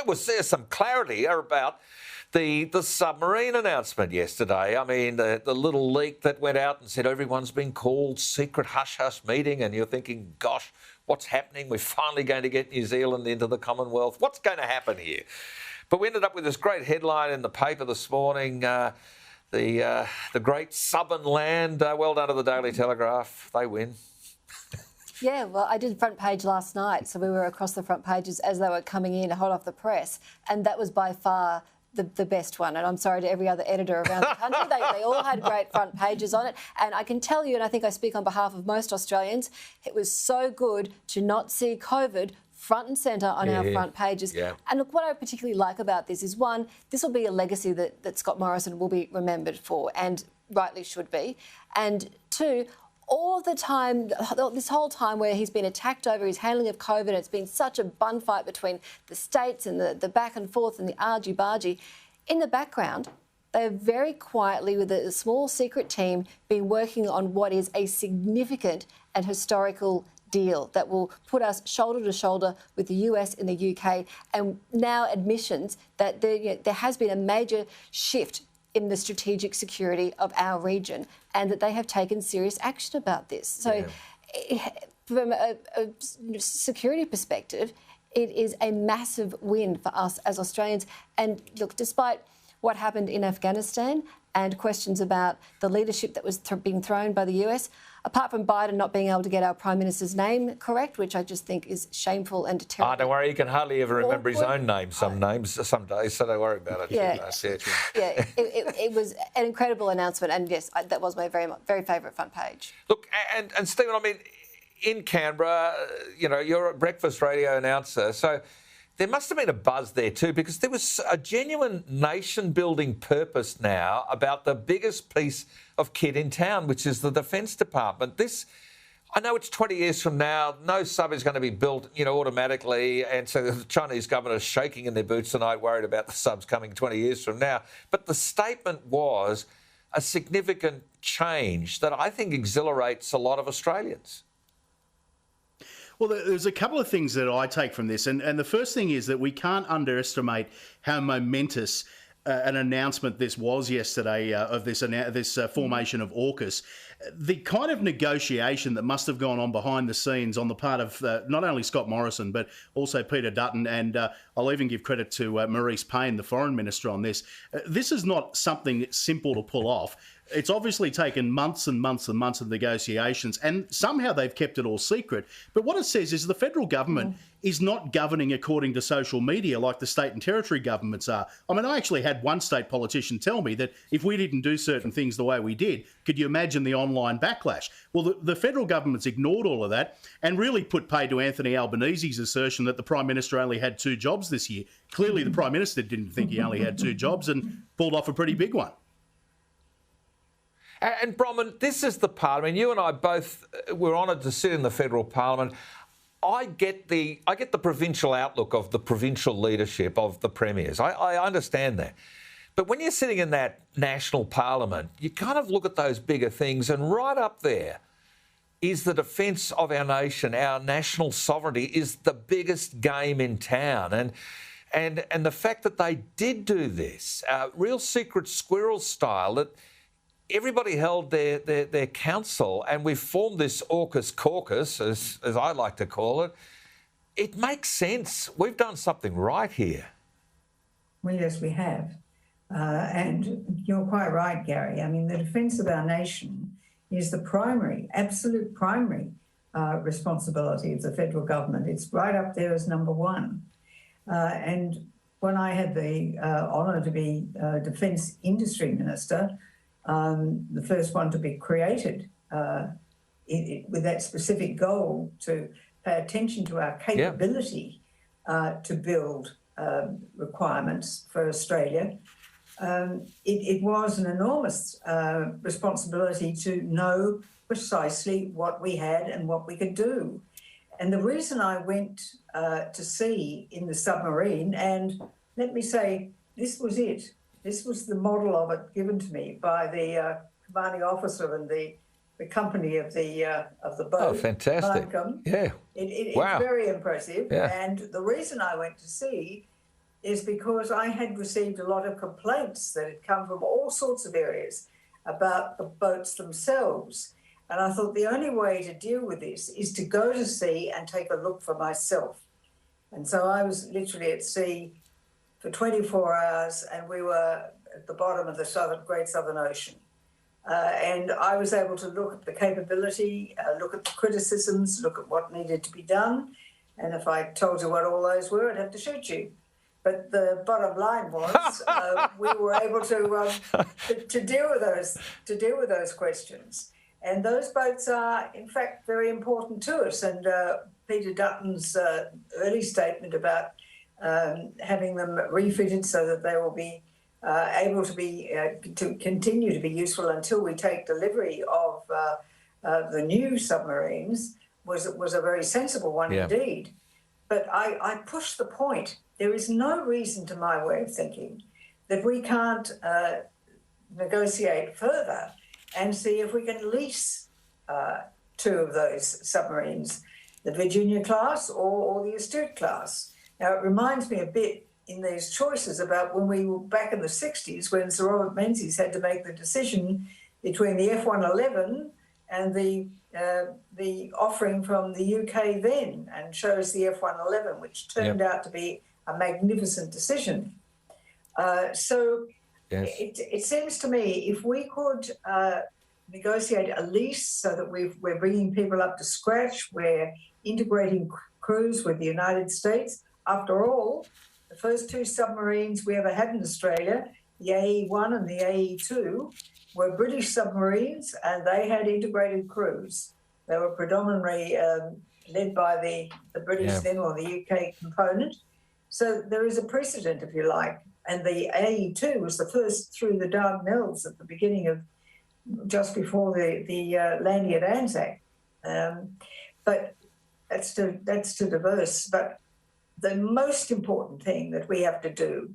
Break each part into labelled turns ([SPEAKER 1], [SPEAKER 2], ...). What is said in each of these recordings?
[SPEAKER 1] was there some clarity about the submarine announcement yesterday. I mean, the little leak that went out and said everyone's been called, secret hush-hush meeting, and you're thinking, gosh, what's happening? We're finally going to get New Zealand into the Commonwealth. What's going to happen here? But we ended up with this great headline in the paper this morning, the great southern land. Well done to the Daily Telegraph. They win.
[SPEAKER 2] Yeah, well, I did front page last night, so we were across the front pages as they were coming in, hot off the press, and that was by far the best one. And I'm sorry to every other editor around the country. They all had great front pages on it. And I can tell you, and I think I speak on behalf of most Australians, it was so good to not see COVID front and centre on our front pages. Yeah. And look, what I particularly like about this is, one, this will be a legacy that Scott Morrison will be remembered for, and rightly should be. And two, all the time, this whole time where he's been attacked over his handling of COVID, it's been such a bun fight between the states and the back and forth and the argy-bargy. In the background, they have very quietly, with a small secret team, been working on what is a significant and historical deal that will put us shoulder to shoulder with the US and the UK, and now admissions that there has been a major shift in the strategic security of our region, and that they have taken serious action about this. So from a security perspective, it is a massive win for us as Australians. And look, despite what happened in Afghanistan and questions about the leadership that was being thrown by the US, apart from Biden not being able to get our Prime Minister's name correct, which I just think is shameful and terrible.
[SPEAKER 1] Oh, don't worry, he can hardly ever remember his own name some days, so don't worry about it.
[SPEAKER 2] Yeah, it was an incredible announcement, and yes, that was my very favourite front page.
[SPEAKER 1] Look, and Stephen, I mean, in Canberra, you're a breakfast radio announcer, so there must have been a buzz there too, because there was a genuine nation-building purpose now about the biggest piece of kit in town, which is the Defence Department. I know it's 20 years from now, no sub is going to be built, automatically, and so the Chinese government is shaking in their boots tonight, worried about the subs coming 20 years from now. But the statement was a significant change that I think exhilarates a lot of Australians.
[SPEAKER 3] Well, there's a couple of things that I take from this, and the first thing is that we can't underestimate how momentous an announcement this was yesterday of this formation of AUKUS. The kind of negotiation that must have gone on behind the scenes on the part of not only Scott Morrison but also Peter Dutton, and I'll even give credit to Maurice Payne, the Foreign Minister, on this. This is not something simple to pull off. It's obviously taken months and months and months of negotiations, and somehow they've kept it all secret. But what it says is the federal government is not governing according to social media like the state and territory governments are. I mean, I actually had one state politician tell me that if we didn't do certain things the way we did, could you imagine the online backlash? Well, the federal government's ignored all of that and really put pay to Anthony Albanese's assertion that the Prime Minister only had 2 jobs this year. Clearly, the Prime Minister didn't think he only had 2 jobs and pulled off a pretty big one.
[SPEAKER 1] And Bronwyn, this is the part. I mean, you and I both were honoured to sit in the federal parliament. I get the provincial outlook of the provincial leadership of the premiers. I understand that. But when you're sitting in that national parliament, you kind of look at those bigger things, and right up there is the defence of our nation. Our national sovereignty is the biggest game in town. And the fact that they did do this, real secret squirrel style, that everybody held their counsel, and we've formed this AUKUS caucus, as I like to call it. It makes sense. We've done something right here.
[SPEAKER 4] Well, yes, we have. And you're quite right, Gary. I mean, the defence of our nation is the primary, absolute primary responsibility of the federal government. It's right up there as number one. And when I had the honour to be Defence Industry Minister, the first one to be created with that specific goal to pay attention to our capability to build requirements for Australia. It was an enormous responsibility to know precisely what we had and what we could do. And the reason I went to sea in the submarine, and let me say, this was it. This was the model of it given to me by the commanding officer and the company of the boat.
[SPEAKER 1] Oh, fantastic!
[SPEAKER 4] Malcolm.
[SPEAKER 1] Yeah,
[SPEAKER 4] it's
[SPEAKER 1] wow,
[SPEAKER 4] very impressive.
[SPEAKER 1] Yeah.
[SPEAKER 4] And the reason I went to sea is because I had received a lot of complaints that had come from all sorts of areas about the boats themselves. And I thought the only way to deal with this is to go to sea and take a look for myself. And so I was literally at sea for 24 hours, and we were at the bottom of the Great Southern Ocean. And I was able to look at the capability, look at the criticisms, look at what needed to be done. And if I told you what all those were, I'd have to shoot you. But the bottom line was we were able to deal with those questions. And those boats are, in fact, very important to us. And Peter Dutton's early statement about having them refitted so that they will be able to continue to be useful until we take delivery of the new submarines was a very sensible one indeed. But I pushed the point. There is no reason, to my way of thinking, that we can't negotiate further and see if we can lease two of those submarines, the Virginia class or the Astute class. Now, it reminds me a bit in these choices about when we were back in the 60s when Sir Robert Menzies had to make the decision between the F-111 and the offering from the UK then, and chose the F-111, which turned out to be a magnificent decision. So it seems to me if we could negotiate a lease so that we're bringing people up to scratch, we're integrating crews with the United States. After all, the first two submarines we ever had in Australia, the AE-1 and the AE-2, were British submarines, and they had integrated crews. They were predominantly led by the British then, or the UK component. So there is a precedent, if you like. And the AE-2 was the first through the Dardanelles at the beginning of, just before the landing at Anzac. But that's too diverse. But the most important thing that we have to do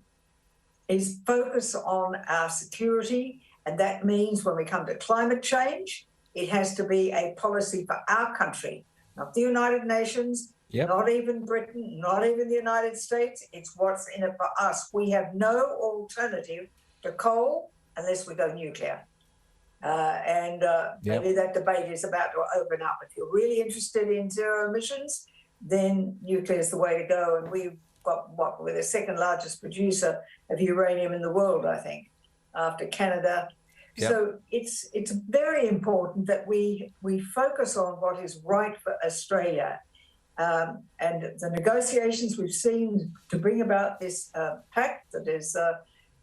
[SPEAKER 4] is focus on our security. And that means when we come to climate change, it has to be a policy for our country, not the United Nations, not even Britain, not even the United States. It's what's in it for us. We have no alternative to coal unless we go nuclear. Maybe that debate is about to open up. If you're really interested in zero emissions, then nuclear is the way to go. And we've got we're the second largest producer of uranium in the world, I think, after Canada. So it's very important that we focus on what is right for Australia. And the negotiations we've seen to bring about this pact that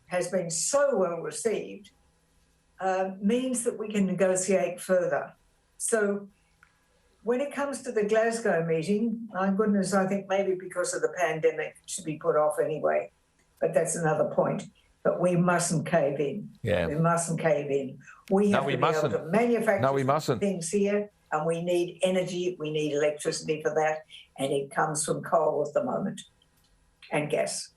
[SPEAKER 4] has been so well received means that we can negotiate further. So when it comes to the Glasgow meeting, my goodness, I think maybe because of the pandemic it should be put off anyway. But that's another point. But we mustn't cave in. We mustn't cave in. We have to be able to manufacture things here, and we need energy, we need electricity for that, and it comes from coal at the moment, and gas.